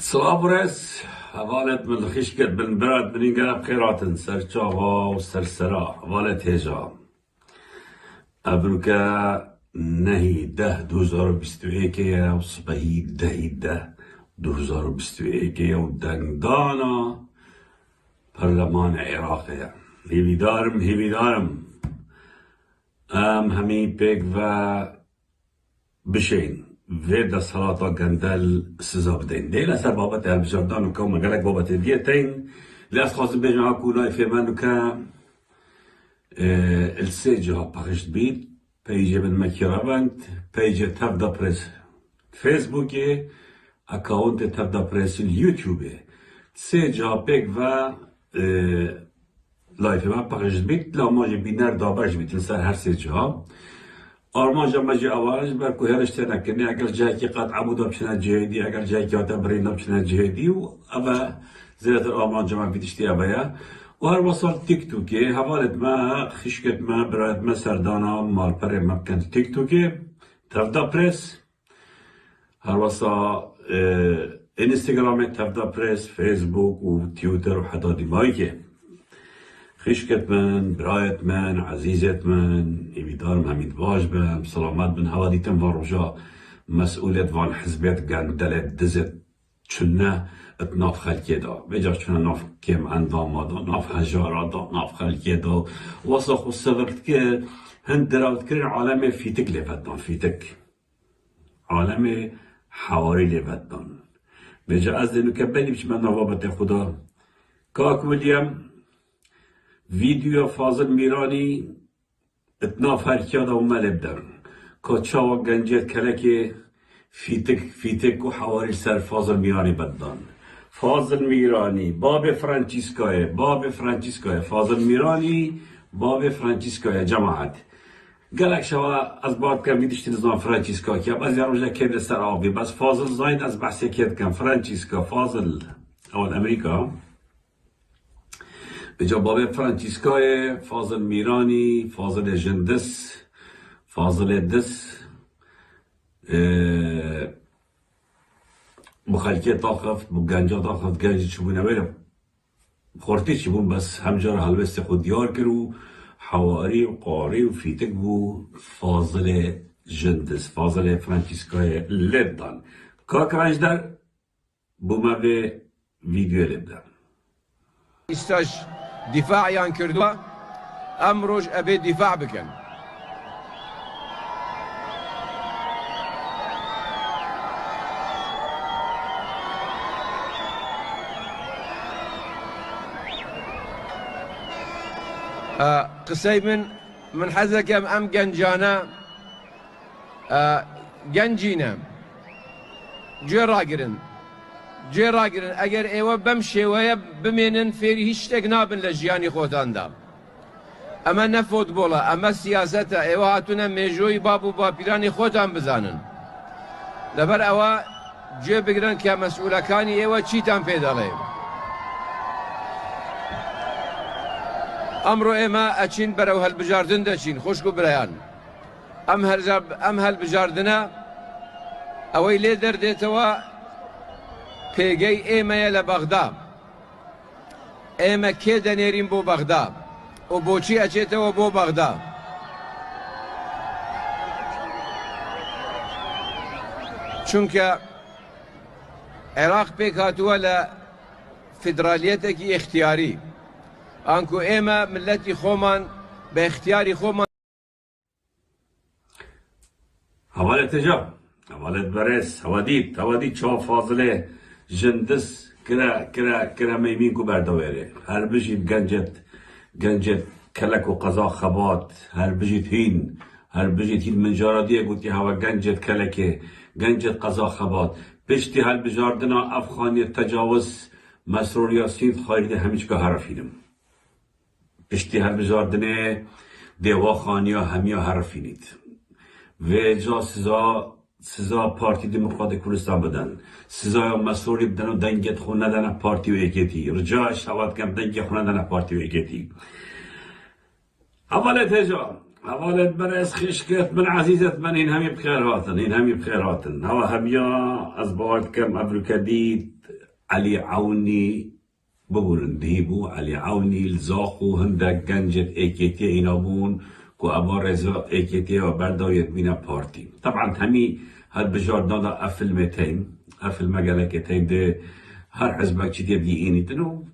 صابرس حوالت من خشكت من براد من ينقلب خيرات سرچاوا وسرسرا حوالت هجا ابروكا نهي ده 2021 و صبحي ده 2021 و دنگدانا برلمان عراقية هيفيدارم همي بيك و بشين ویدا صلاة گندل سزا بدین دیل اثر بابت البجاردان و که مگلک بابت دیتین لیاس خواستم بجمع کولای فیمن و که السجا پخشت بید پیج من مکیرابند پیج تفدا پرس فیسبوکی اکاونت تفدا پرس اليوتيوبي سجا بيك و لایف من پخشت بید لا ماجی بینر دابرش بید سر هر سجا آرمانجا مجی آواز بر کوهرش تنکنی اگر جایی که قطع عبود بشنه جهدی اگر جایی که آتا برین بشنه جهدی و اما زیادتر آرمانجا من بیدشتی ابایا و هر وصل تیک توکی حوالت ما خشکت ما برایت ما سردانا مال پر ممکن تیک توکی تفدا پرس هر وصل اینستاگرام تفدا پرس فیسبوک و تویتر و حتی دیمایی که خشكت من برايت من عزيزت من ايميدارم هميد واج بم سلامات من هواديتم وارجا مسؤوليت وان حزبيت قندلت دزت چنه اتناف خلقه دا بجا چنه ناف كم اندام دا ناف هجارا دا ناف خلقه دا وصا خو سغرت که هند دراوت کرن عالم فيتك لفتان فيتك عالم حواري لفتان بجا از دنو كبالي بش من نوابت خدا كاك وليم ویدیو فاضل میرانی اتناف هرکیادا و ملب در که چاوا گنجت کلک فیتک و حواری سر فاضل میرانی بدن فاضل میرانی باب فرانچیسکای فاضل میرانی باب فرانچیسکای جماعت گلک شوا از بعد کم ویدشتی نظام فرانچیسکا که از یارو کد سر آبی بس فاضل زاید از بحثی کد کم فرانچیسکا فاضل اول امریکا بجا باب فرانچیسکای فاضل میرانی فاضل جندس فاضل دس مخلکه تاخفت گنجا تاخفت گنجی چبونه ولی خورتی چی بون بس همجار حلوست خود دیار کرو حواری و قاری و فیتک بو فاضل جندس فاضل فرانچیسکای لبدان کاکرانج در بومه به ویدیو لبدان استاش دفاعيان كردوا امروج ابي دفاع بكن قصي من حزك ام جنجانا جنجينا جراجرن اگر ایوه بمشي ويا بمينن فيري هيش تقنابن لجياني خوتان دا اما نه فوتبولا اما سياستا ایوه هاتونا ميجوي بابو بابيراني خوتان بزانن لبر اوا جي بگرن که مسئولکانی ایوه چیتان پیداله امرو ايما اچين برو هالبجاردن دا چين خوشكو بريان ام هالبجاردنا اوي ليدر ديتوا پیگی ایمه لبغداد ایمه که دنیریم بو بغداد و بوچی اچیته و بو بغداد چونکه عراق پیک هاتوه لفدرالیتکی اختیاری انکو ایمه ملتی خومان به اختیاری خومان حوالت تجا حوالت برس هوادید چا فاضله جندس كرا ميمين كو بردويري هر بجيت گنجت كلك وقضاء خبات هر بجيت هين من جارادية قلتي هوا گنجت كلكي گنجت قضاء خبات بشتي هل بجاردنا افغاني تجاوز مسرور ياسين خارج هميش که حرفينم بشتي هل بجاردنا ديوا خانيا هميا حرفينيت و جا سزا پارتی دموکرات کردستان بدن سزا مسئولی بدن و دنگت خون ندن پارتی و ایکیتی رجاع شواد کم دنگ خون ندن پارتی و ایکیتی حوالت هجا حوالت برس خشکت من عزیزت من این همی بخیر هاتن هوا همیا از بعد کم ابروکدید علي عوني ببرندي بو علي عوني الزاخو هندك گنجت ايكيتي اينابون كو ابا رزا ايكيتي و بردايت بينا بارتي طبعا همي هاد بجار نادا افل متين افل مقالكتين ده هر حزبك چي دي بييني تنو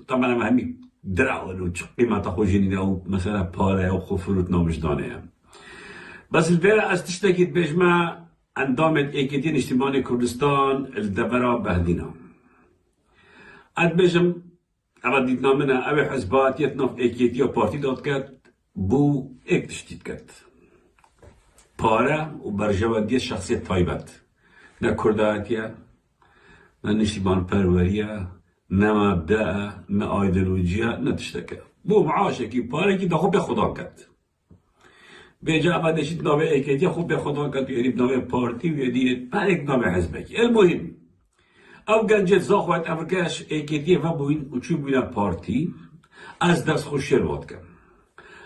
طبعا ما همي دراول و قيمة تخو جنين او مثلا باره او خفروت نامجدانه بس البيرة از تشتكيت بجمع اندامت ايكيتين اجتماعي كردستان الدبرا بهدينا اد بجم اما دیدنا منها اوی حزبات یتناف ایکیتی و پارتی داد کرد بو ایک تشتید کرد پاره و برجوادی شخصیت تایبت نه کرداتیه نه نشتیبان پروریه نه مبدأ نه ایدئولوژیا نه تشتکه بو معاشه کی پاره کی دا خوب به خدا کرد به جا اما نشید نام ایکیتی خوب به خدا کرد یعنی نام پارتی و یعنی پرک نام حزبکی المهم او گنجت زاخوات افرکش ایکیتی و بوین و چون بوینا پارتی از دست خوشیر واد کن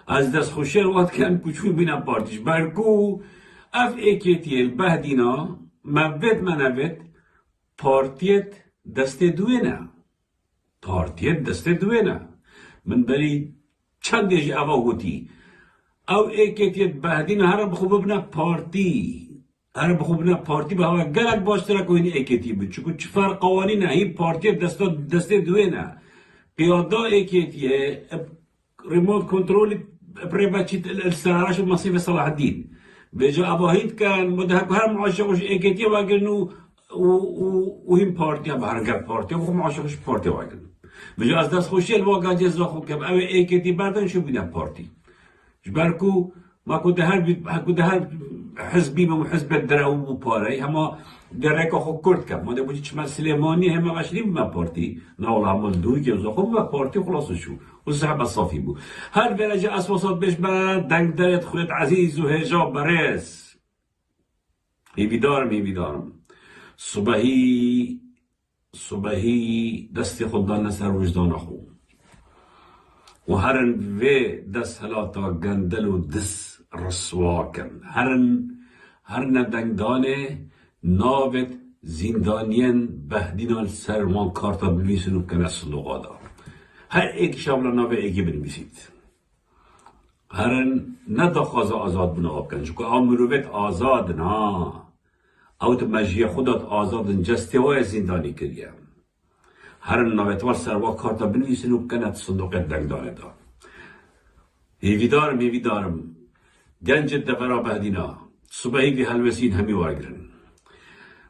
از دست خوشیر واد کن که چون بوینا پارتیش برگو اف ایکیتی البهدینا موید منوید پارتیت دست دوینه پارتیت دست دوینه من بری چند دیجی اوا گوتی او ایکیتی البهدینا هر بخوب بنا پارتی هر بخوبنا پارتی به هوا گلک باشتره که اینی ایکیتی بود چون چه فرق قوانین این پارتی دست دوینه پیادا ایکیتیه ریموت کنترول پریباچیت السراراش و مصیف صلاح الدین بجا اباهید کن مدهک هر معاشقش ایکیتیه واگرنو و هم پارتی هم هرگر پارتی و معاشقش پارتی واگرنو بجا از دست خوشی الواقع جزا خوب کم او ایکیتی بردن شو بیدن پارتی جبرکو ما كنت هر حزبي من حزب الدراو باري هما دريك خو كرد كم ما دبوجي شمال سليماني هما ماشلين ما بارتي ناول عمل دوي جوزا خو ما بارتي خلاص شو والسحب الصافي بو هر درجة أصوات بيش با دنگ درت خلت عزيز وهجاب بريس هي بدارم صبحي دستي خدان نسر وجدان أخو وهرن في دس هلاتا گندل و دس رسواکن هرن دنگدانه ناوت زندانین بهدینال سرمان کارتا بنویسن و کنه صندوقا دا هر ایک شامل ناوه ایکی بنویسید هرن نداخوازه آزاد بنا آب کن چون آمروت آزاد نا او تو مجیه خودت آزادن جستوای زندانی کریم هر نویتوار سروا کارتا بنویسن و کنه صندوق دنگدانه دا هیویدارم گنج دفرا بهدینا صبحی که هلوسین همی وارگرن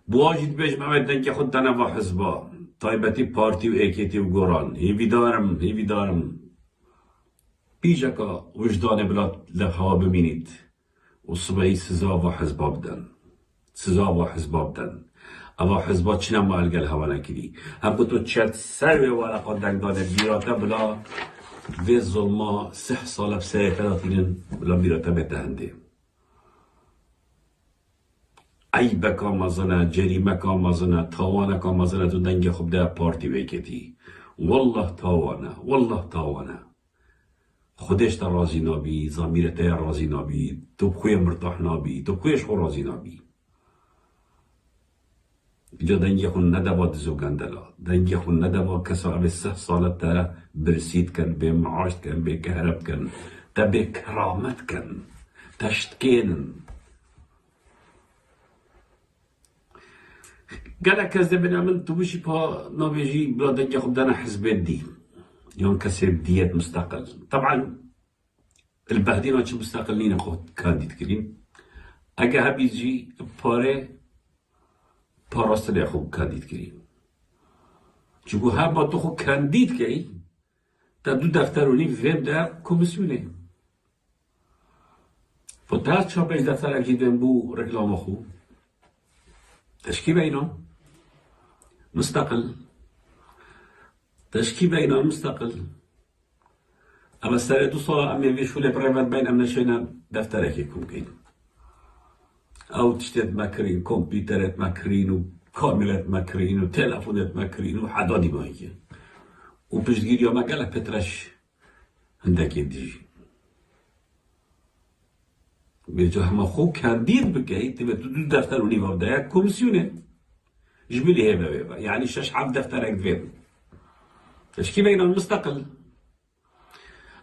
بواجد بیش محمد دنگ خود تنوا حزبا طایبتی پارتی و ایکیتی و گوران هیویدارم بیجا که وجدان بلاد لخوا ببینید و صبحی سزا و حزبا بدن اما حزبات چنم ما الگل هوا نکری هم تو چرت سر و ورقا دنگدانه بیراتا بلا وی ظلما 6 سال بسه فراتینن بلا بیراتا بتهنده عیبه کا مزنه جریمه کا مزنه تاوانه کا مزنه تو دنگ خوب ده پارتی ویکتی والله تاوانه خودش تا رازی نابی ضمیرت رازی نابی تو بخوی مرتاح نابی تو بخویش خو رازی نابی اینجا دنگی خون ندوا دزو گندلا دنگی خون ندوا کسا به 6 سالت تا برسید کن به معاش کن به کهرب کن تا به کرامت کن تشتکینن قال كذا بنعمل تبشي با نوبيجي بلا دنجا خب دانا حزب الدين يوم كسر ديات مستقل طبعا البهدين وش مستقلين اخوت كانديد كريم اجا هبيجي باره باراست لي اخو كانديد كريم چگو هر تو خو کاندید کی تا دو دفترونی ویم در کمیسیونه فتا چا بهش دفتر اجیدن بو رکلام خو تشكي بينهم مستقل اما سر دو سال امي في شغل برايفت بين امنا شينا دفترك يكون كين او تشتت ماكرين كمبيوترات ماكرين وكاملات ماكرين وتلفونات ماكرين وحدادي ما هي وبشتجير يوم قالك بترش عندك يدي بيجو هم خو كانديد بكي تبي دو دفتر وني وابدا كومسيونه جبلي هيبة يعني شش عبد دفترك دفين تشكي بين المستقل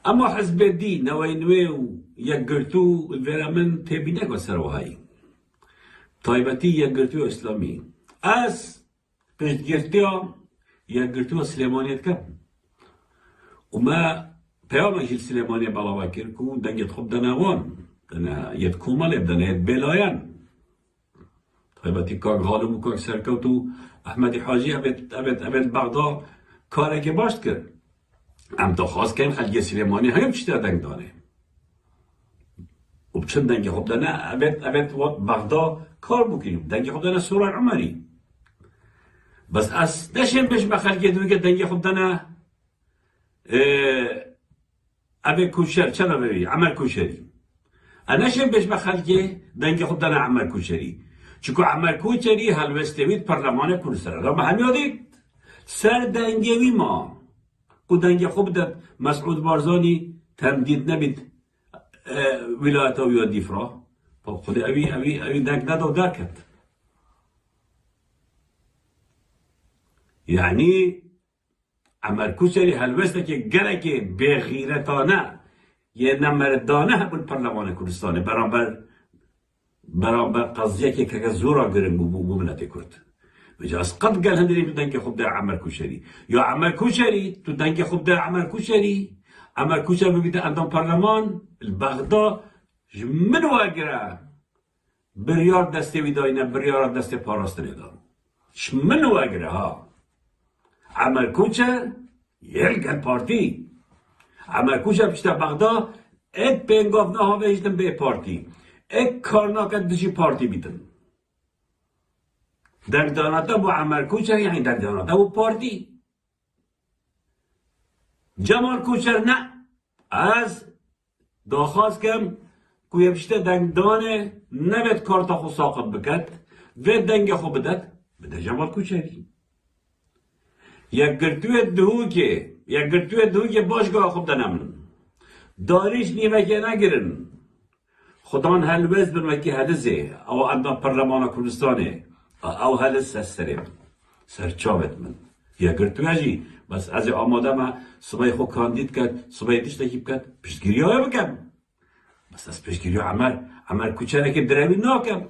اما حزب الدين نوينوي يقرتو الفيرامن تبينك وسروهاي طيبتي يقرتو اسلامي اس بيجرتو يقرتو سليمانيت كم وما پیام جیل سلیمانی بالا كو دنگت خوب دنوان دنا يد كومال دنا يد بلايان طيبتي كاك غالم وكاك سركوتو احمد حاجي ابد بغدا كارك باشت كر ام دخواست كاين خلق سليماني هم چتا دنگ دانه و بچند دنگ خوب دنا ابد بغدا کار بکنیم دنگ خوب دنا سورة عمري بس اس نشم بش بخلق دوگه دنگ خوب دنا ابي كوشر چرا ببي عمل كوشري انا شم بيش بخلقه دنگ خود دنا عمل كوشري چكو عمل كوشري هلوستويت برلمان كردستان لما هم ياديد سر دنگوي ما كو دنگ خوب داد مسعود بارزاني تمديد نبيد ولايته ويادي فرا خود ابي دنگ ندو داكت يعني عمل كوشري هلوسته که گلک بغیرتانه یه نمردانه بالبرلمان کردستان برابر قضیه که زورا گرم بو ملت کرد بجاز قد قال هندري تو دنگ خوب ده عمل كوشري يا عمل كوشري تو دنگ خوب ده عمل كوشري ببيت عندهم برلمان البغدا من واقرا بريار دسته ويداينه بريار دسته پاراستنه دا من واقرا ها عمل كوشر يلقى البارتي عمل كوشر بشتا بغدا اك بينغوف نها بيجدن بي بارتي اك كارنا قد دشي بارتي بيتن در داناتا بو عمل كوشر يعني در داناتا بو بارتي جمال كوشر نه از داخواست کم کوی بشتا دنگ دانه نبید کارتا خو ساقط بکد و دنگ خو بدد بده جمال كوشري یک گرتوی دهو که باشگاه خوب دنمن داریش نیمه که نگرن خدان هلوز بن وکی هدزه او اندام پرلمان کردستانه او هلز سستریم سرچاوت من یک گرتوی جی بس از آماده ما صبح خو کاندید کرد صبح دیش تکیب کرد پشتگیری های بکم بس از پشتگیری عمل کوچره که دروین ناکم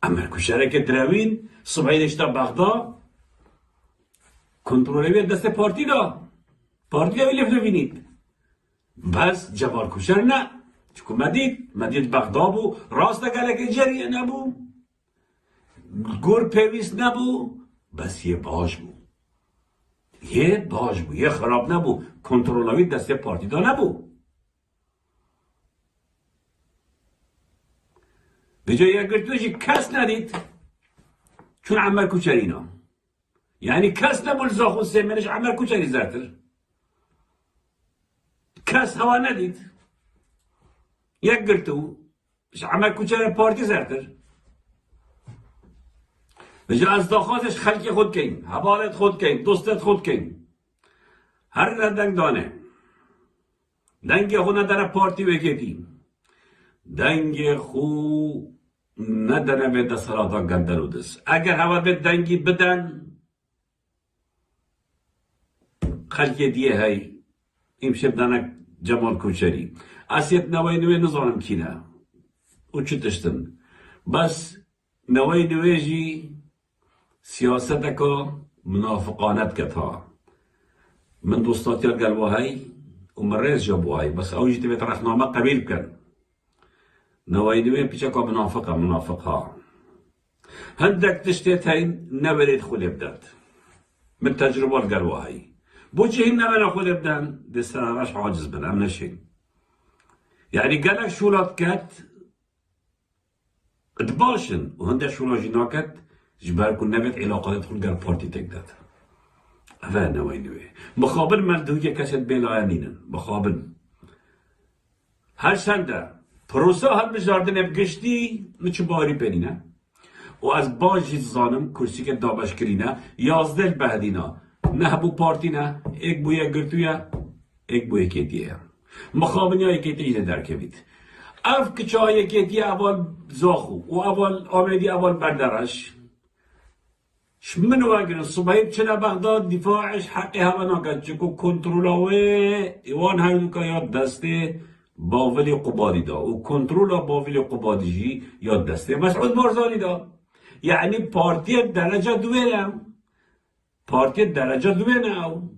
عمل کوچره که دروین صبح دیشتا بغدا کنترلی دست پارتی دا پارتی دا لیفت بینید بس جبار کوشر نه چکو مدید بغدا بو راست گلک جریه نبو گور پیویست نبو بس یه باش بو یه خراب نبو کنترلوی دست پارتی دا نبو به جای اگر توشی کس ندید چون عمل کوچرینا يعني كاس نبول زاخو سيمنش عمل كوشري زاتر كاس هوا نديد يقرتو مش عمل كوشري بارتي زاتر بجا از داخاتش خلقی خود کن حوالت خود کن دوستت خود کن هر دنگ دانه دنگ خو نداره پارتی وکیتی دنگ خو نداره به دستراتا گندرو دست اگر هوا به دنگی بدن خلقی دیه های امشب دانک جمال کوچری اسیت نوی نظام کینه او چی تشتن بس نوی جی سیاست که منافقانت کت ها من دوستاتی قلبو های و مرز جابو های بس اوجی تبیت رخنامه قبیل کن نوی پیچه که منافق ها هندک تشتیت های نورید خود بدد من تجربه قلبو های بوجه نورید خود بدن دستانش عاجز بنام نشین يعني قالك شولات كات تباشن وهندا شولا جناكت جبال كنا بيت علاقة تدخل قال بارتي تقدر أفانا وينوي مخابل مردوية كاسد بيلايانين مخابل هر سنده پروسا هر بجاردن بگشتی مچباری بینینا و از باجی زانم کرسی که دابش کرینه 11 بهدینا نه بو پارتی نه ایک بو یک گرتویا ایک بو یکیتیه مخابن یا یکیتی ایده درکوید اف کچای کتی اول زاخو و اول آمدی اول بردرش شمنو واقعا صبحی چلا بغداد دفاعش حقی هوا نکرد چکو کنترل ایوان هر که یاد دسته باولی قبادی دا و کنترل باولی قبادی جی یاد دسته مسعود بارزانی دا یعنی پارتی درجه دوینم پارتی درجه دوینم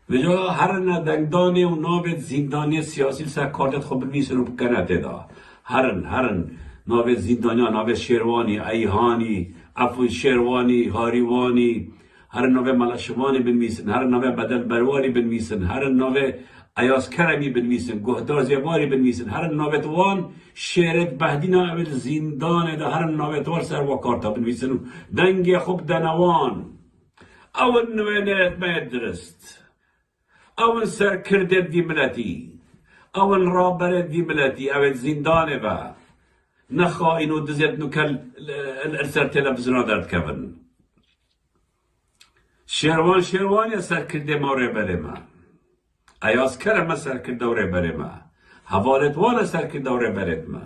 وجا هر ندنگدانی و نابد زندانی سیاسی سر کارتت خوب بنویسن و بکنته دا هرن نابد زندانی نابد شیروانی ایهانی عفو شیروانی هاریوانی هر نوع ملاشوانی بنویسن هر نوع بدل برواری بنویسن هر نوع ایاس کرمی بنویسن گهدار زیباری بنویسن هر نوع توان شیرت بهدینا اول زندان دا هر نوع توان سر و کارتا بنویسن دنگ خوب دنوان اول نوع نیت باید درست اول سر کرده دی ملتی اول رابره دی ملتی اول زندانه با نخواهی نو دزید نو کل السر تلفزیون درد کبن شیروان سر کرده ما ره ما ایاز کرم سر کرده ره ما حوالت والا سر کرده ره ما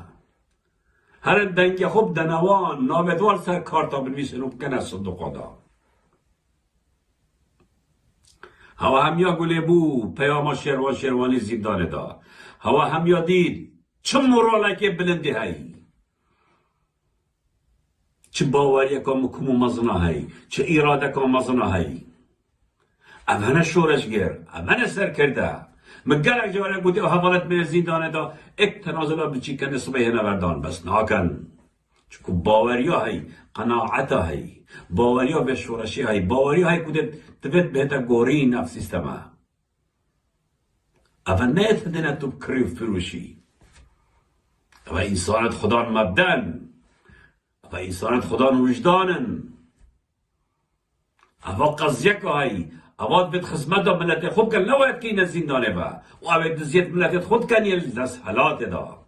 هر دنگ خوب دنوان نابدوال سر کارتا بنویسن و بکنه صندوق دا هوا همیا گله بو پیاما شیروانی زندانه دا هوا همیا دید چه مورالک بلندی هایی چه باوری که مکمو مزنا هایی چه ایراده که مزنا هایی امانه شورش گر امانه سر کرده مگرک جواره گوتی حوالت من زندانه دا ایک تنازله بچی کنه صبح نوردان بس ناکن چکو باوریا هایی قناعتا هایی باوریا به شورشی هایی باوریا هایی کده تفت بهتا گوری نفس سیستما اما نیت دنه تو کریف فروشی اما انسانت خدا مبدن و انسانت خدا وجدانن اما قضیه که هایی اواد بید خدمت دا ملت خود کن نوید که این زندانه با و اوید دزیت ملت خود کن یه دست حالات دا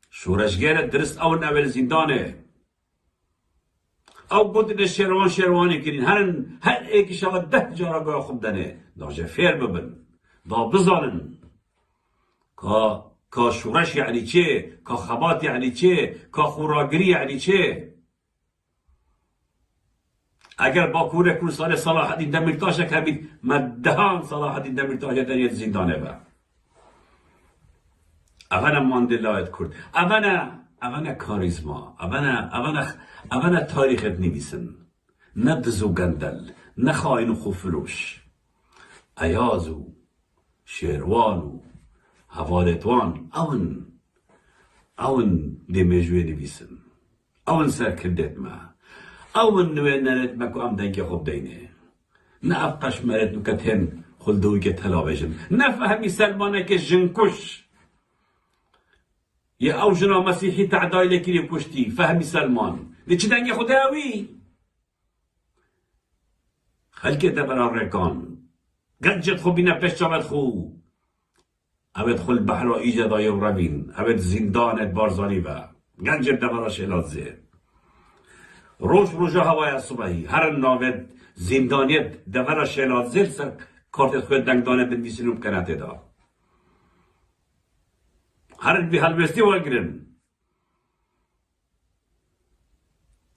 شورشگر درست اول اول زندانه او بود شیروانی کرین هر ایک شاید 10 جارگاه خوب دنه داجه فیر ببن دا بزانن که شورش یعنی چه که خبات یعنی چه که خوراگری یعنی چه اگر با کوره کورسال صلاح الدین دمیرتاش کبید مدهان صلاح الدین دمیرتاش در زندانه با اولا ماندلایت کرد اولا کاریزما اولا تاریخت نویسن نه دزو گندل نه خائن و خوفروش ایازو شیروانو حوالتوان اون دیمجوی نویسن اون سرکردت ما اون نوی نرد مکو ام دنگ خوب دینه نه افقش مرد نکتن خلدوی که تلاوشن نه فهمی سلمانه که جنکش یا او جنا مسیحی تعدای لکیلی کشتی فهمی سلمان دی چی دنگ خوده اوی خلکه دبرا رکان گنجت خوبی نپش چابت خوب اوید خل بحر و ایجادای و روین اوید زندانت بارزانی با گنجت دبرا شیلات زیر روز هوای صبحی هر ناوید زندانیت دبرا شیلات زیر سر کارتت خود دنگدانه بنویسینم کنات دا هر بی هلوستی وگرن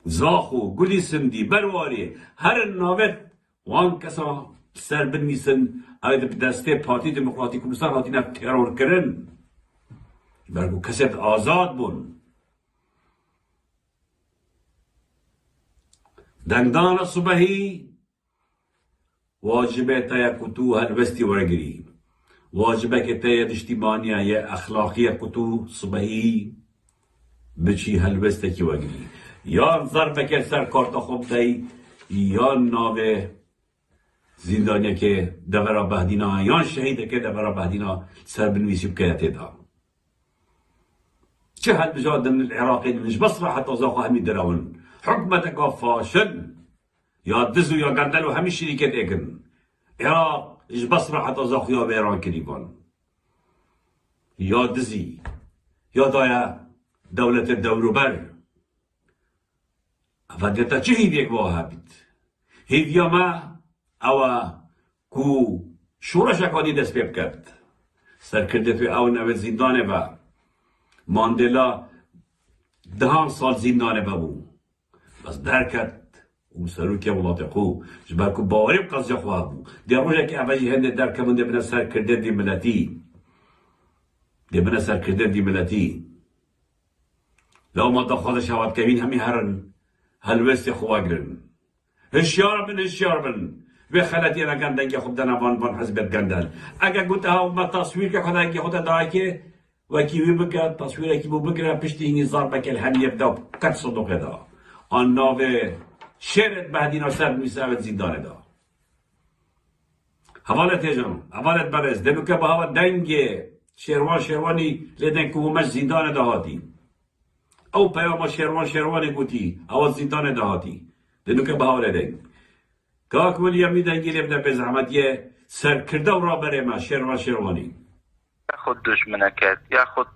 زاخو گلی سندی برواری هر ناوید وان کسا سر بنویسن اوید به دسته پارتی دموکراتی کردستان هاتی نف ترور کرن برگو کسیت آزاد بون دنگدان صبحی واجبه تایا کتو هلوستی ورگری واجبه که تایا اجتماعیه یا اخلاقیه کتو صبحی بچی هلوسته کی وگری یا ضربه که سر کارتا خوب تایی یا ناوه زندانیه که دورا بهدینا یا شهیده که دورا بهدینا سر بنویسی بکیته دا چه حد بجاد من العراقی منش بصرة حتى زاقو همي دراون حكمتك فاشل يا دزو يا قندلو همي شركات ايكن عراق ايش بصرة حتى زاقو يا بيران كريبان يا دزي يا دايا دولة الدوروبر فديتا چه هيديك واها بيت هيديا ما او کو شورش اکانی دست پیب کرد سرکرده توی اون او زندانه با ماندلا 10 سال زندانه با بو بس درکت و سروکی ولات خو جبرکو باوری بقصد خواه بو در روزه که اولی هنده درکمون ده بنا سرکرده دی ملتی ده بنا سرکرده دی ملتی لو ما دخل شواد كمين همي هرن هلوست خواجرن هشيار بن و خلاتي انا گندن که خود دنوان حزبت گندن اگه گوت ها ما تصویر که خدا که خود دای که و کی بگه تصویر کی بو بگره پشت این ضربه که هم یبدا کت صندوق دا آن ناوه شرط بعدینا سر میساوت زندان دا حوالت جان حوالت برز دنو که با دنگ شیروانی لیدن که مش زندان دا هاتی او پیام شیروانی گوتی او زندان دا هاتی دنو که با لیدن که ولی میدن گیریم در به زحمت یه سرکرده و را بره ما شیروانی خود دشمنكت يا خود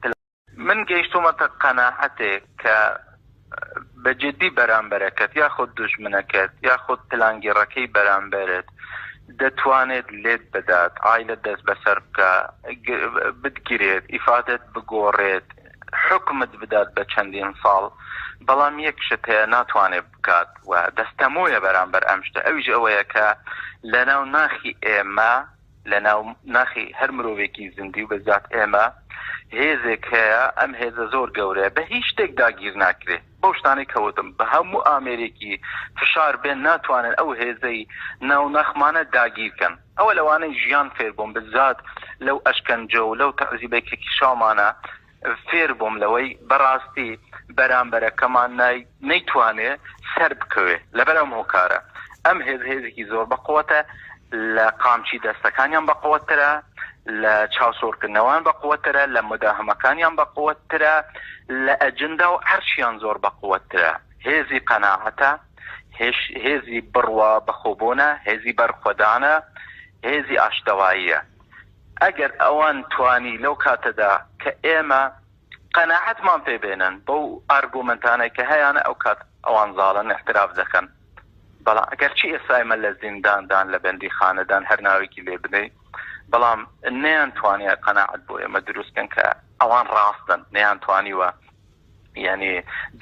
من جيشتو مت قناعتك ك بجدي برامبركت يا خود دشمنكت يا خود تلانجي ركي برامبرت دتوانت ليد بدات عائلة دس بسرك بتجريت إفادة بقوريت حكمت بدات بچندين صال بلام يكشت ناتواني بكات ودستمويا برامبر أمشت أويج أويكا لناو ناخي إما لناو ناخي هر مروفيكي زندي وبالذات إما هيزك هيا أم هيزا زور قوري بهيش تك داگير ناكري بوشتاني كوتم بهمو أمريكي فشار بين ناتوانن أو هيزي ناو ناخمانا داگير كن أو لو أنا جيان فيربوم بالذات لو أشكن جو لو تعزيبك كشامانا فيربوم لوي براستي برامبرا كمان ناي نيتواني سرب كوي لبرام هوكارا أم هيزي زور بقوته لقامچی دەستەکانیان بە قووەترە لە چاوسۆرکردنەوەیان بە قووەترە لە مداهمەکانیان بە قووەترە لە ئەجندا و هەرچیان زۆر بە قووەترە هێزی قەناعەتە هێزی بڕوا بەخۆبوونە هێزی بەرخۆدانە هێزی ئاشتەواییە ئەگەر ئەوان توانی لەو کاتەدا کە ئێمە قەناعەتمان پێبێنن بەو ئارگومنتانەی کە هەیەە ئەو کات ئەوان زاڵن احتراف دەکەن بەڵام ئەگەرچی ئێسایمە لە زینداندان لە بەندی خانەدان هەر ناوێکی لێ بدەی بەڵام نەیان توانیە قەناعەت بۆ ئێمە دروستکەن کە ئەوان ڕاستن نەیان توانیوە یعنی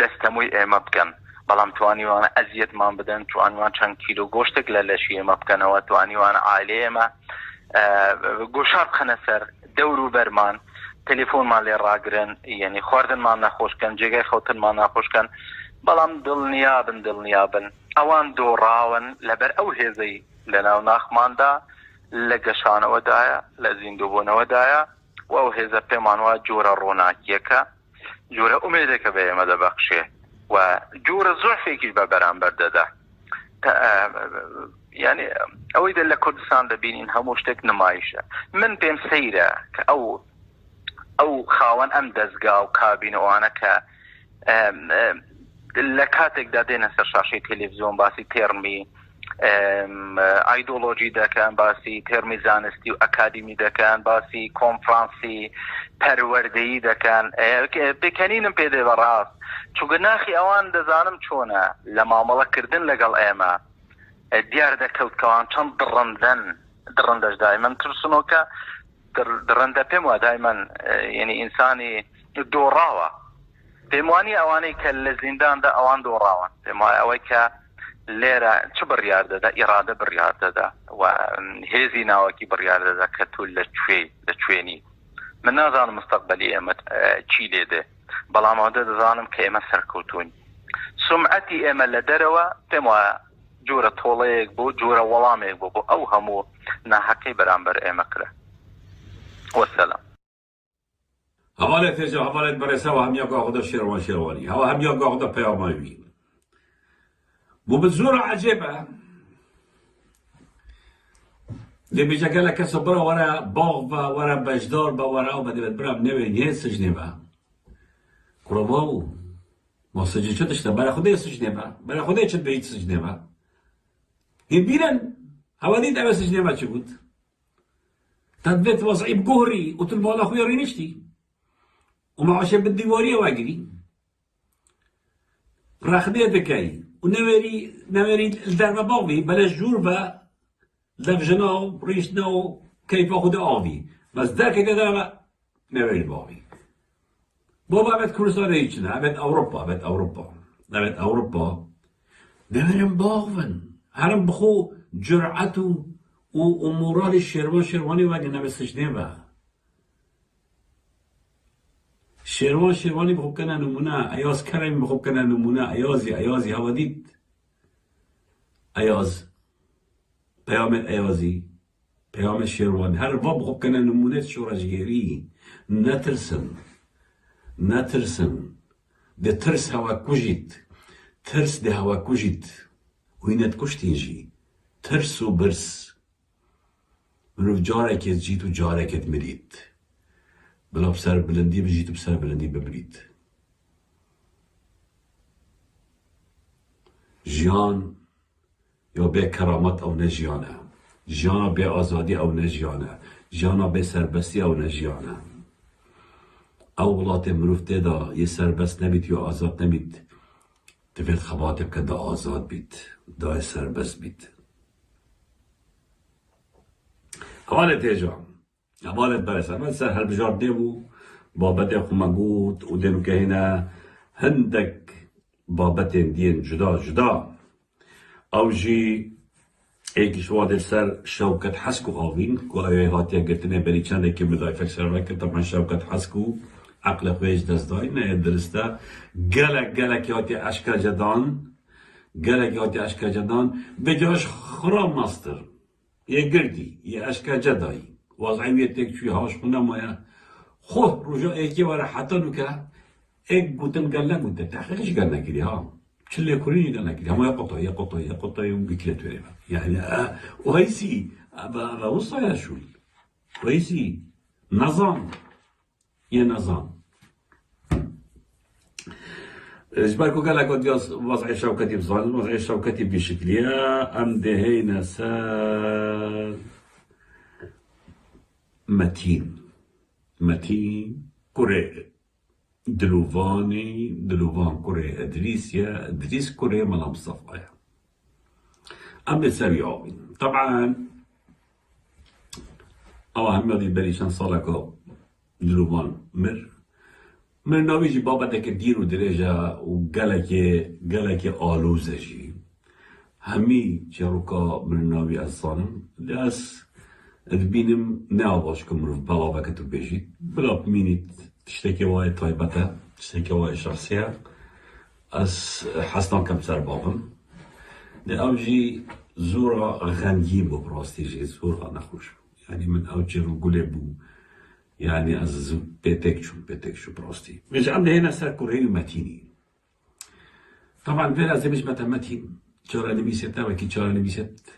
دەستەمووی ئێمە بکەن بەڵام توانیوانە ئەزیەتمان بدەن توانیوان چەند کیلۆ گۆشتێک لە لەشی ئێمە بکەنەوە توانیوانە ئایلێ ئێمە گۆشار بخەنە سەر دەور و بەرمان تەلێفۆنمان لێ ڕاگرن یعنی خواردنمان نەخۆشکەن جێگای خەوتنمان ناخۆشکەن بەڵام دڵنیابن ئەوان دۆڕاون لەبەر ئەو هێزەی لەناو ناخماندا لە گەشانەوەدایە لە زیندووبوونەوەدایە و ئەو هێزە پێمان وایە جۆرە ڕۆناکیەکە جۆرە ئومێدێکە بە ئێمە دەبەخشێ و جۆرە زۆرفێکیش بە بەرامبەر دەدا یعنی ئەوەی لە کوردستان دەبینین هەموو شتێک نمایشە من پێم سەیرە کە ئەو خاوەن ئەم دەستگا و کابینەوانە کە لە کاتێکدا دێنە سەر شاشەی تەلەڤیزیۆن باسی تێرمی ئایدۆلۆژی دەکەن باسی تێرمی زانستی و ئەکادمی دەکەن باسی کۆنفرانسی پەروەردەیی دەکەن بکەنینم پێدێ بەڕاست چونکە ناخی ئەوان دەزانم چۆنە لە مامەڵەکردن لەگەڵ ئێمە دیار دەکەوت کەوان چەند دڕندەش دایمەن ترسنەوەکە دڕندە پێم وە دایمەن یعنی ئینسانی دۆڕاوە پێم وانی ئەوانەی کە لە زینداندا ئەوان دۆڕاون پێم وایە ئەوەی کە لێرە چ بڕیار دەدا ئیرادە بڕیار دەدا و هێزی ناوەکی بڕیار دەدا کە تو لە کوێنی من نازانم مستەقبەلی ئێمە چی لێدێ بەڵام ئەوەندە دەزانم کە ئێمە سەرکەوتوون سومعەتی ئێمە لە دەرەوە پێم وایە جۆرە تۆڵەیەک بۆ جۆرە وەڵامێک بۆ ئەو هەموو ناحەقەی بەرامبەر ئێمە کرا وەسەلام حوالت تجا حوالت برسه و هم یک آخدا شیروانی و هم یک آخدا پیامایی و بزور عجبه لبیجا گله کس برا ورا باغ و ورا بجدار با ورا او بدیت برام نوین یه سجنه با کروباو ما سجنه چه داشته برای خودی سجنه با برای خودی چه بیت سجنه با این بیرن حوالید اوه سجنه با چه بود تدبت وضعی بگوهری و تل بالا خوی رینشتی ومعاشه بالديوارية واجري راخديه دكاي ونمري الدرب باغي بلاش جوربا داف جناو ريشناو كيف اخذ اوفي بس درکی داره نویل باقی بابا ابد کردستان هیچ نه ابد اوروپا نمیرم باغون هرم بخو جرأت و مورال شیروانی و نوستش نبا شیروانی بخوب کنه نمونه ایاز کرم بخوب کنه نمونه ایازی هوادید ایاز پیامت ایازی پیام شیروانی هر واب بخوب کنه نمونه شورجگیری نترسن ده ترس هوا کجید ترس ده هوا کجید و اینت کشتینجی ترس و برس منو جارکت جیت و جارکت مرید بلا بسر بلندی بجیت و بسر بلندی ببرید جیان یا به کرامت او نجیانه جیانا به آزادی او نجیانه جیانا به سربستی او نجیانه او ولات مروف دا یه سربست نبید یا آزاد نبید تفید خباتب که دا آزاد بید دا سربست بید حوالت ایجا حوالت برسر من سر هر بجار دیو بابت خمگود و دینو که هینا هندک بابت دین جدا او جی ایکیش وادر سر شوکت حسکو آوین که اوی هاتیا گرتنه بری چنده که مدای فکر وکر طبعا شوکت حسکو عقل خویش دست دای نه درسته گلک هاتی اشکر جدان بجاش خرام ماستر یه گردی یه اشکر جدایی وضعیت یک چوی هاش خونه مایا خواه رجا ایکی واره حتی نکه ایک گوتن گل نگوته تحقیقش گل نگیری ها چله کورینی گل نگیری همه قطعی و بیکلت وره یعنی وهيسي وسط يا شول وهيسي نظام يا نظام جبالكو قال لك وضع شوكتي بظالم وضع شوكتي بشكلية أم دهينا سال متين كوري دلوفان كوري إدريس كوري ملام صفايا أم بتساوي عوين طبعا هم يدي بريشان صالكو دلوفان من ناويجي بابا دك ديرو درجة وقالك آلوزة جي همي جاروكا من ناوي الصانم لاس دبينم ناوباش كمروف بلا وقت بيجي بلا بمينيت تشتكي واي طيبتا تشتكي واي شخصية اس حسنا كم سر بابم لأوجي زورا غنجي بو براستي جي زورا نخوش يعني من أوجي رجولي بو يعني از بيتكشو براستي مش عندي هنا سر كوريني متيني طبعا فيلا زي مش متين شارع نبيست وكي شارع نبيست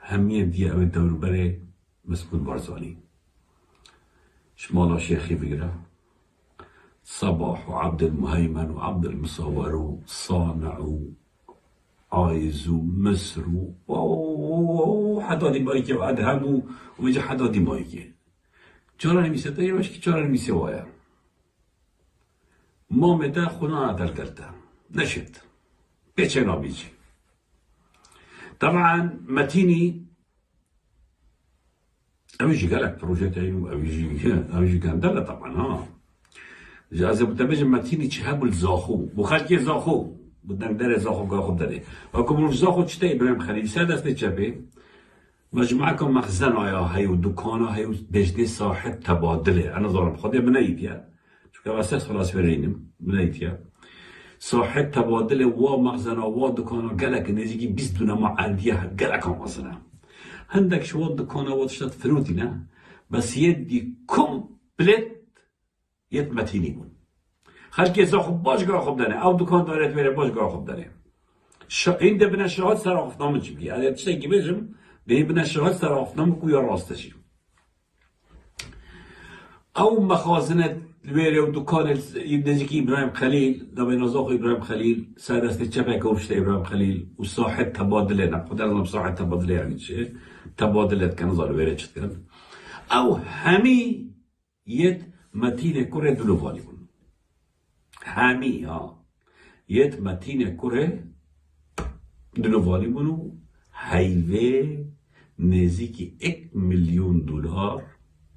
همية دي او الدور بري مسكون بارزاني شمالا شيخي بيرا صباح وعبد المهيمن وعبد المصور وصانع عايز ومصر وحدادي مايكي وادهم ومجا حدادي مايكي چرا نمیشه تا یه باش که چرا نمیشه وایا ما مده خونه عدل کرده نشد پیچه نابیجی طبعا متيني اويجي قالك بروجيت عينو اويجي كان طبعا ها جازه متبجه متيني تشهبوا الزاخو بخاطر زاخو بدنا ندير زاخو قاخو بدري وكم زاخو تشتي ابراهيم خليل سادس تشبي مجموعكم مخزن هاي ودكانه هاي بجدي صاحب تبادله انا ضرب خدي بنيتيا شو كان اساس خلاص فرينم بنيتيا صاحب تبادله و مخزن و دكانه قالك نزيجي 20 دونه معديه قالك مثلا عندك شو دكانه وتشتت فروتنا بس يدي كومبليت يتمتينيون خلك زاخب باش قاخب دانه او دكان دارت بره باش قاخب دانه این دبنا شهاد سر آفتنامه چی بگی اگه تشتکی بجم به بنا شهاد سر آفتنامه کویا راستشی او مخازنت الويري ودكان يبدأ ابراهيم خليل دابا نزاق ابراهيم خليل سادس تشبك وشتا ابراهيم خليل وصاحب تبادله نقدر نظام صاحب تبادله يعني شيء تبادله كان ظل ويري كان او همي يد متين كره دلوفاني بون همي يد متين كره دلوفاني بونو هيوه نزيكي $1 مليون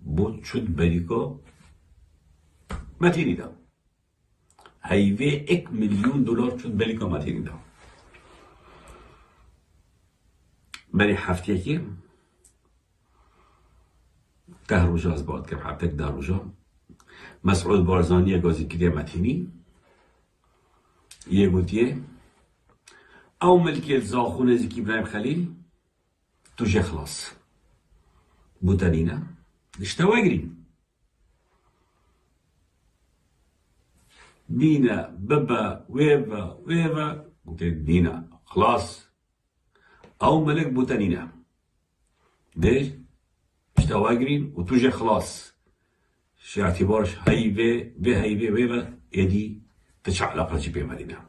بود شد بریکا متینی دا هیوه 1,000,000 دلار شد بریکا متینی دا بری هفته که 10 روز از بعد که هفته 10 روز مسعود بارزانی گازی کلیه متینی یه گوتیه او ملکی زاخونه زی ابراهیم خلیل توشه خلاص بوتانينا نشتواجرين دينا بابا ويفا قلت دينا خلاص او ملك بوتانينا ليش نشتواجرين وتوجه خلاص شي اعتبارش هيفي بهيفي ويفا يدي تشعل قرشي بمدينة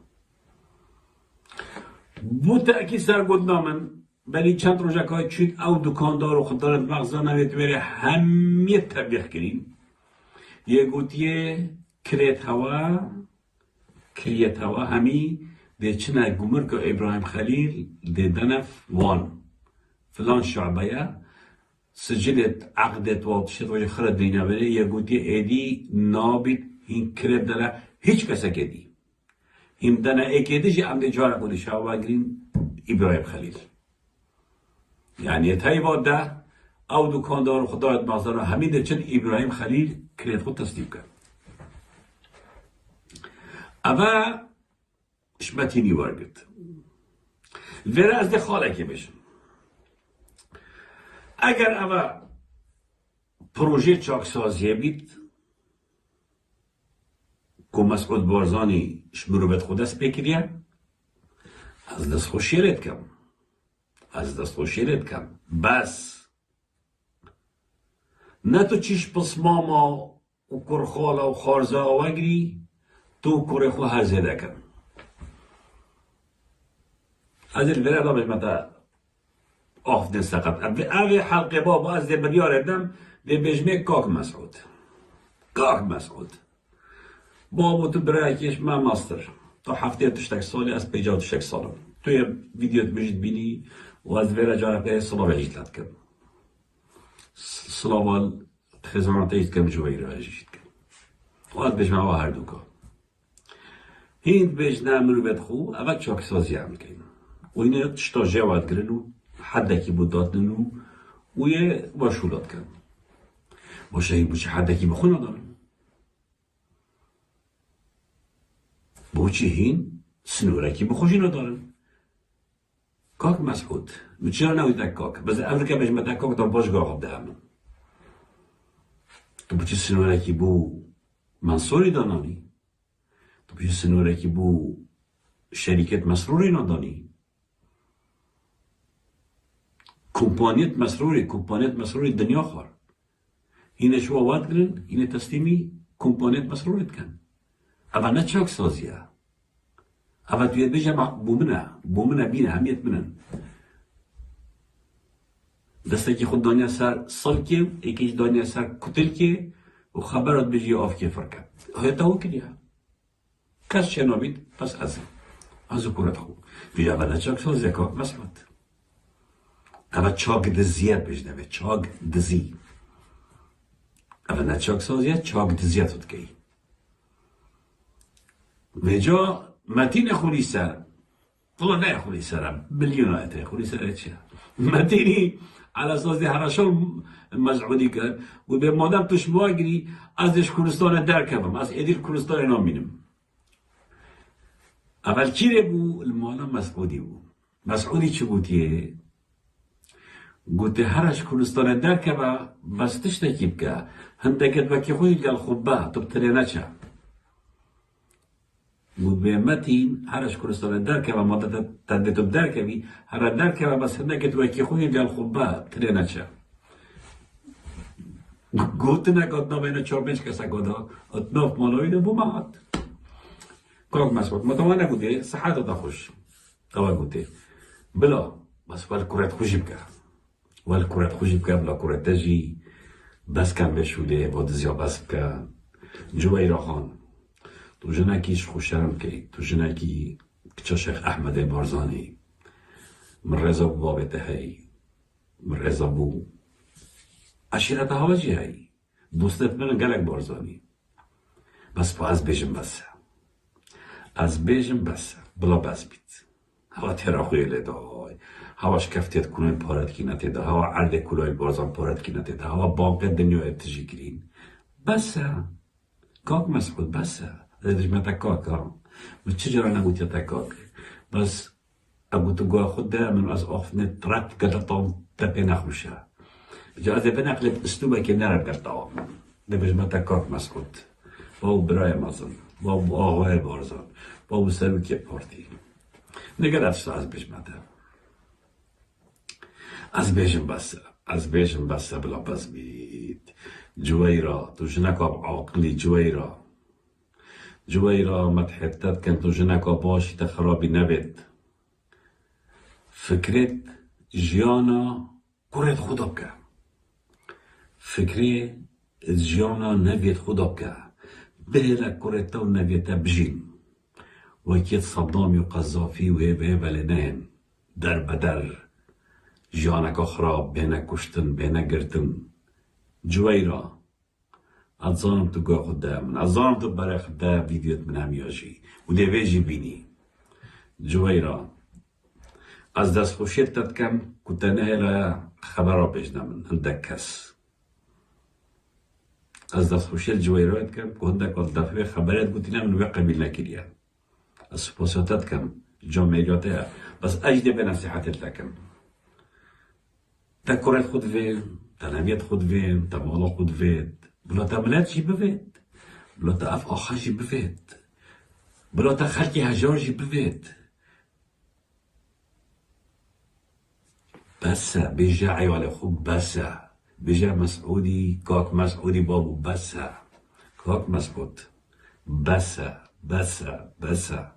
بوتا سر قدنا من بلی چند روزکای چید او دکاندار و خدارت مغزا نوید بره همیه تبلیغ کرین یه گوتیه کریت هوا همی ده چنه گمر که ابراهیم خلیل ده دنف وان فلان شعبه سجلت عقدت و تشت وجه خرد دینه بره یه گوتیه ایدی نابید این کریت داره هیچ کسا کدی این دنه ایکیدی جی عمده جاره کدی شعبه گرین ابراهیم خلیل یعنی تایی باده او دکاندار و خدایت مغزانه همین در چند ابراهیم خلیل کرید خود تصدیب کرد اما اشمتینی ورگد وره از ده خاله که بشن اگر اما پروژه چاکسازیه بید که مسعود بارزانی شمرو بید خود است بکریه از دست خوشیرت کم از دست خوشیرت کم بس نه تو چیش پسماما و کرخالا و خارزه آوگری تو کره خو هرزیده کن از این وره دامش متا آف نستقب اوی حلقه بابا از ده بریار ادم ده بجمه کاک مسعود بابا تو برای کش من ماستر تا هفته تشتک سالی از پیجا تشتک سالم توی ویدیوت بجید بینی و از ویره جاربه صلاح اجتلاد کن صلاح خزانت ایست کم جوهی رو اجتلاد کن و از بجمه و هر دوکا هند بجنه مرو بید خو اول چاک سازی عمل کن و اینه تشتا جواد کرنو حدکی بود داد ننو و یه باشولاد کن باشه این بوچه حدکی بخون ندارم بوچه هین سنورکی بخوشی ندارم کاک مسعود چرا نوید کاک بس اول که بجمه کاک تا باشگاه خوب دهم تو بچه سنورکی بو منصوری دانانی تو بچه سنورکی بو شرکت مسروری ندانی کمپانیت مسروری دنیا خور اینه شو واد کرن اینه تسلیمی کمپانیت مسروریت کن اما نه چاک سازیه اما توی بجمع بومنه بینه همیت منن دسته که خود دانیا سر سال که ایکیش دانیا سر کتل که و خبرات بجی آف که فرکه های تاو کنیه کس چه نابید پس از کورت خوب بیجا اما چاک سازیه که مسعود اما چاک دزیت بجنه چاک دزی اما نه چاک سازیه چاک دزیت هد که وجا متین خوری سر والله نه خوری سرم مليونات خوری سر چه متینی على اساس هرشال مزعودی کرد و به مادم توش واگری ازش کردستان درکبم از ادیر کردستان نامینم اول چیره بو المالا مسعودی بو مسعودی چه بودیه گوته هرش کردستان درکبه بس تشتکیب که هندکت وکی خوی گل خوبه تو بتره نچه بود به متین هرش کردستان درکبه مادت تدتو درکبی هر درکبه بس هندکت وکی خوی گل خوبه تره نچه گوته نکات نامینه 4-5 کسا گودا اتناف مالویده بو مهات کاک مسعود متوانه نگوده صحت دا خوش توا گوته بلا بس ول کرت خوشی بکه بلا کرت تجی بس کم بشوله با دزیا بس بکه جوهی را خان تو جنکیش خوشرم که تو جنکی کچا شیخ احمد بارزانی من رضا بو بابت هی من رضا بو عشیرت هواجی هی دوستت من گلک بارزانی بس با از بیجم بسه از بیجم بسه بلا بس بیت هوا تراخوی لدای هواش کفتیت کنوی پارت کی نتیده هوا عرد کلوی بارزان پارت کی نتیده هوا بانق دنیا ارتجی گرین بسه کاک مسعود بسه زدش متا کاکا و چجرا نگوتی تا کاک بس ابو تقوى خد دائما از آخفنه ترات قدرتهم تبقى نخوشها جاءت بنقلب اسلوبك نرى قرطاو دبج متا كاك مسعود باو براي مازن باو آغای بارزان باو سلوکی پارتی نگرد از بیش متا از بیشم بسه بلا بس بید جويرة تو جنكب عقلي جويرة ما تحتت كان تو جنكب باشي تخرابي نبت فكرت جيانا كرت خدا بكا فكري جيانا نبيت خدا بكا بهلا كرتا ونبيتا بجين وكيت صدام يقذافي وهيبا لنهم در بدر جيانا كخراب بينا كشتن بينا قرتن جويرة اتظانم تو گاه خدام اتظانم تو برای خدا ویدیوت من همیاشی و دیویجی بینی جويرة از دست خوشیت تدکم کتنه لا خبرها پیش نمن هندک کس از دست خوشیت جويرة تکم که هندک دفعه خبرت گوتی نمن وی قبیل نکریا از سپاسیاتت کم جامعیاته بس اجده به نصیحتت لکم تا کرت خود وی تا نویت خود وی تا مالا خود وی بلا تا ملت جی بوید بلا تا اف آخا جی بوید بلا تا خلقی هجار جی بوید بسه بيجا عيال خوب بسه بيجا مسعودي كاك مسعودي بابو بسه كاك مسعود بسه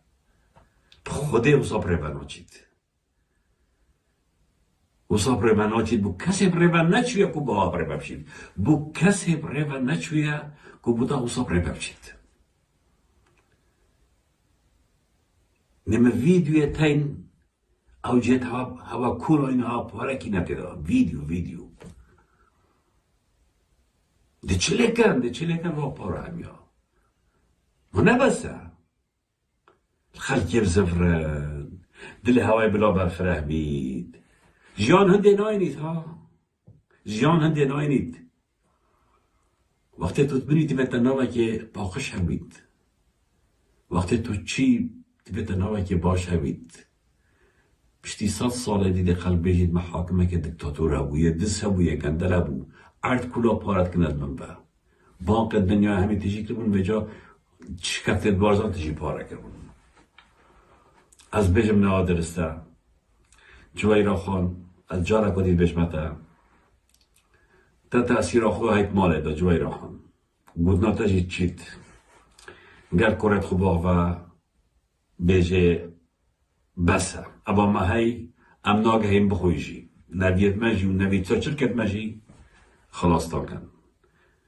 خودی وصاب ربا ناچید بو کسی ربا نچویه کو با ربا بشید بو کسی ربا نچویه کو بودا وصاب ربا بشید نم ویدیو تاین او جت هوا کور اینها پارکی نتیده ویدیو ده چلکن با پارا همیا منه بسه خلقی بزفرن دل هوای بلا برفره بید جیان هنده ناینید وقتی تو تبینی تبت ناوه که باخش همید وقتی تو چی تبت ناوه که باش همید بشتی 100 ساله دیده خلق بجید محاکمه که دکتاتور هبویه دس هبویه گندل هبو عرض کلا پارت کند من با بانق دنیا همین تجی کربون بجا شکفتت بارزان تجی پاره کربون از بجم نادرسته جويرة خان از جارا کدید بشمته تا تأثیر خواه هایت ماله دا جويرة خان گودنا تجید چید گر کرد خوبا و بجه بسه ابا ما هی ام ناگه هم بخویجی نویت مجی و نویت تا چرکت مجی خلاص تاکن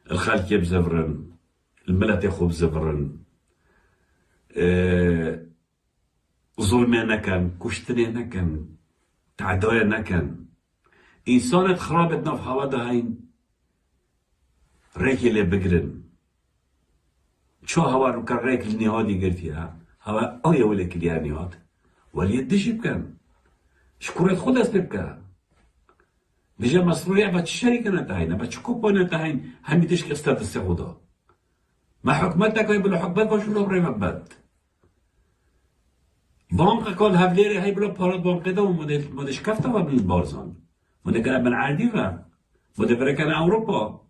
الخلق بزفرن الملت خوب زفرن ظلمه نکن کشتنه نکن تعدایه نکن انسانت خرابت نف هوا ده هین ریکی لی بگرن چو هوا رو کر ریک نهادی گرتی هوا آیا ولی کلیا نهاد ولی دشی بکن شکرت خود است بکن دیجا مسئولی با چه شریک نتاهین با چه کوپا نتاهین همی تشک استاد است خدا ما حکمت تکای بلو حکمت باشو رو برای مبد بانق کال هفلیری های بلا پارات بانقه دا و مدش کفتا و بین بارزان مده گره من عردی و مده برکن اوروپا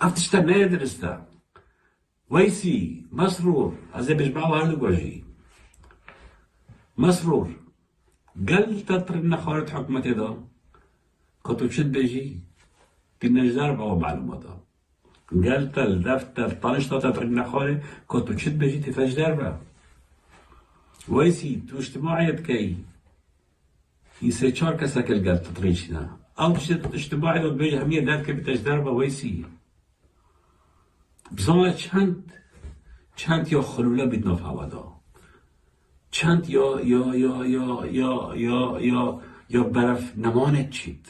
افتشتا ندرسته ویسی مسرور از بجبعو هردو گوشی مسرور قل تطرن خارط حكمت دا كتو شد بيجي تنجدار بابا معلوماتا قل تل دفتر طنشتا تطرن خارط كتو شد بيجي تفجدار با ويسي تو اجتماعيت كي يسي چار كسا كل قل تطريشنا او تشد اجتماعي دو بيجي همية دار كي بتجدار با ويسي بزانه چند یا خلوله بیدنا فهوادا چند یا برف نمانت چید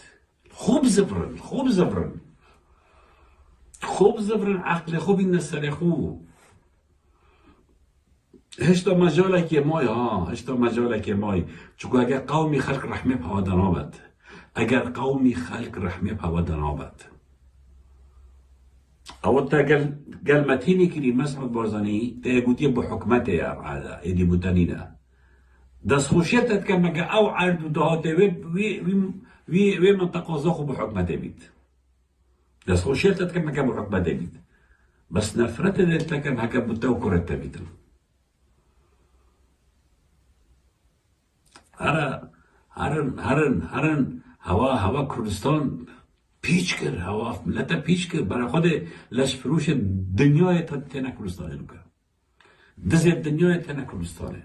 خوب زفرن عقل خوب این سر خوب هشتا مجالك مای هشتا مجالك مای چون اگر قومی خلق رحمه بهوادن آبد اگر قومی خلق رحمه بهوادن آبد او تا قال متيني كري مسعود بارزاني تاقوتي بحكمته يا عادة يدي بوتانينا دس خوشيتت كما او عرض دهاته وي منطقة زاخو بحكمته بيت دس خوشيتت كما بحكمته بيت بس نفرت دلتا كم هكا بوتاو كورتا بيت هرن هوا كردستان پیچ کر هوا ملت پیچ کر برای خود لش فروش دنیای تنه کردستانه نکه دزی دنیای تنه کردستانه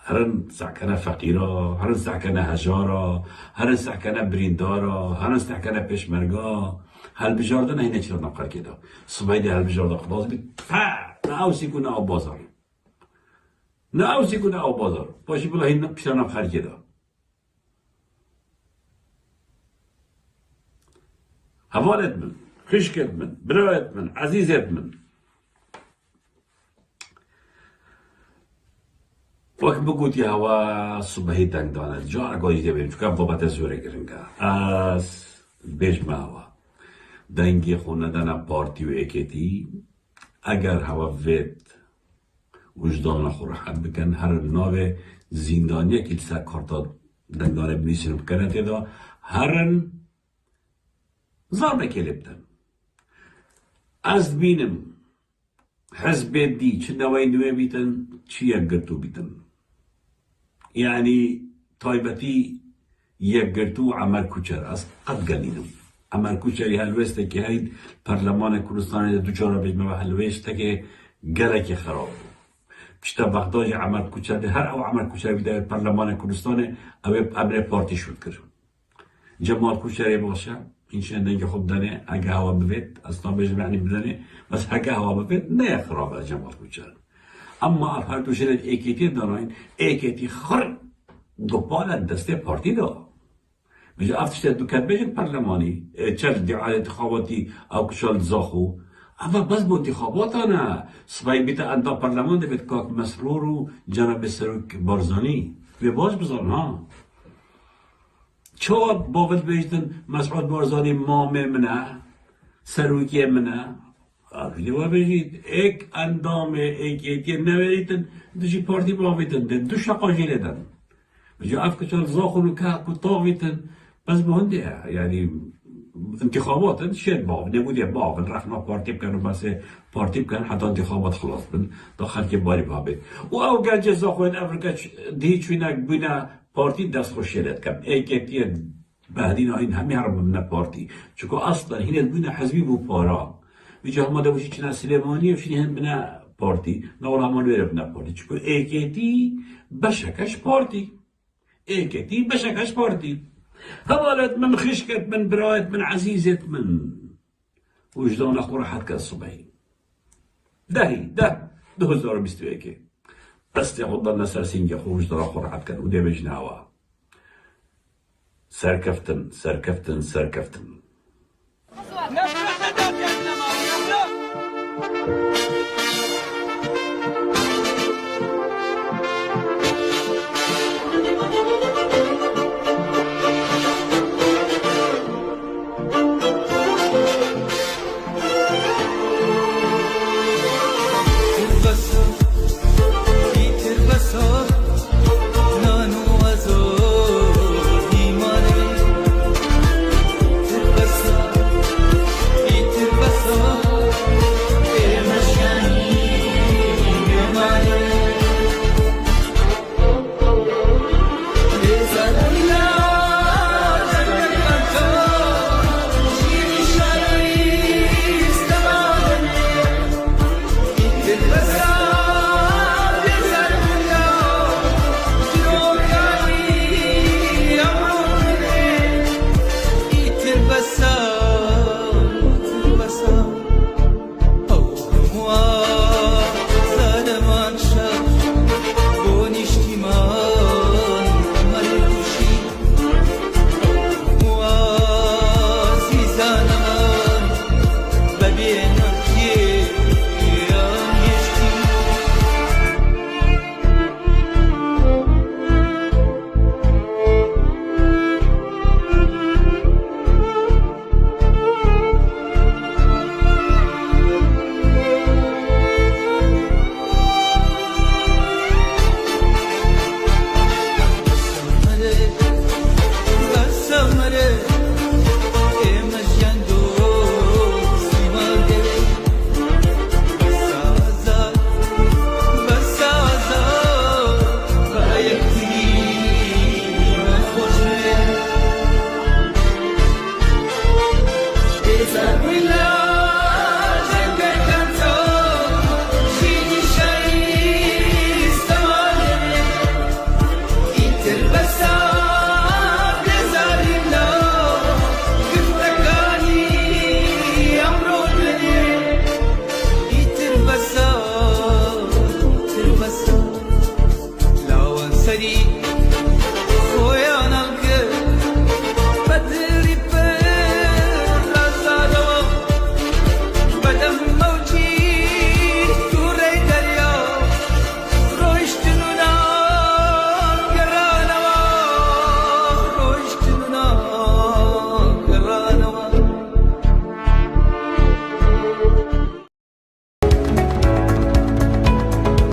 هرن سعکنه فقیرا هرن سعکنه هجارا هرن سعکنه بریندارا هرن سعکنه پیشمرگا هل بجاردن اینه چرا نقل کده صبحی ده هل بجاردن خلاص بید نه اوسی کنه او بازار نه اوسی کنه او بازار باشی بلا این پیشان نقل کده هوالت من خشكت من برايت من عزيزت من وقت بقول يا هوا صبحي تانك دانا جا أقول يجي بيم شو كم ضبط الزوري كرنجا بيج ما هوا دنگی خونه دانا بارتي و اكتي اگر هوا فيت وجدان خور حد بكن هر ناو زندانية كيلسا كارتا دنگانه بنيسن بكنه تدا هرن ضربه كلبتن از بینم حزب دي چه نوای نوی بیتن چی یک گرتو بیتن یعنی طایبتی یک گرتو عمر کوچر از قد گنینم عمر کوچری هلوسته که هید پرلمان کردستان دوچارا بجمه و هلوشته که گلک خراب پشتا بغداد عمر کوچر هر او عمر کوچر بیده پرلمان کردستان او امر پارتی شد کرد جمال کوچری باشه این شنده خوب دانه اگه هوا بفید اصلا بجمع معنی بدانه بس اگه هوا بفید نه خرابه جمال کوچر اما هر دو شده ایکیتی داناین ایکیتی خر گپال دسته پارتی دا میشه افتش دو کت بجن پرلمانی چل دعای انتخاباتی او کشال زاخو اما بس با انتخابات نه سبایی بیت اندا پرلمان دوید کاک مسرور و جناب سروک بارزانی به باش بزن ها چه باید بیشتن مسعود بارزانی مامه منه سروکی منه آخری و بجید ایک اندام ایکیتی نویدن دوشی پارتی باویدن دو شقا جیلیدن بجا افکشال زاخونو که کتاویدن بس بهنده یعنی انتخابات شد باو نبودی باو رفنا پارتی بکنن بس پارتی بکنن حتی انتخابات خلاص بن داخل که باری بابه و او گنج زاخوین افریقا دی چوینک بینه پارتی دست خوش شدت کم ایکیتی بعدین این همه حرم من پارتی چون اصلا هینه بینه حزبی بو پارا ویجا هم دا باشی چنان سلیمانی و شنی هم بنا پارتی نور همان ویره بنا پارتی چون ایکیتی بشکش پارتی ایکیتی بشکش پارتی هوالت من خشكت من برايت من عزيزت من وجدان اخو راحت كان الصبحي ده 2021 بس ياخد ضلنا سرسينجا اخو وجدان اخو راحت كان ودي بجناوا سركفتن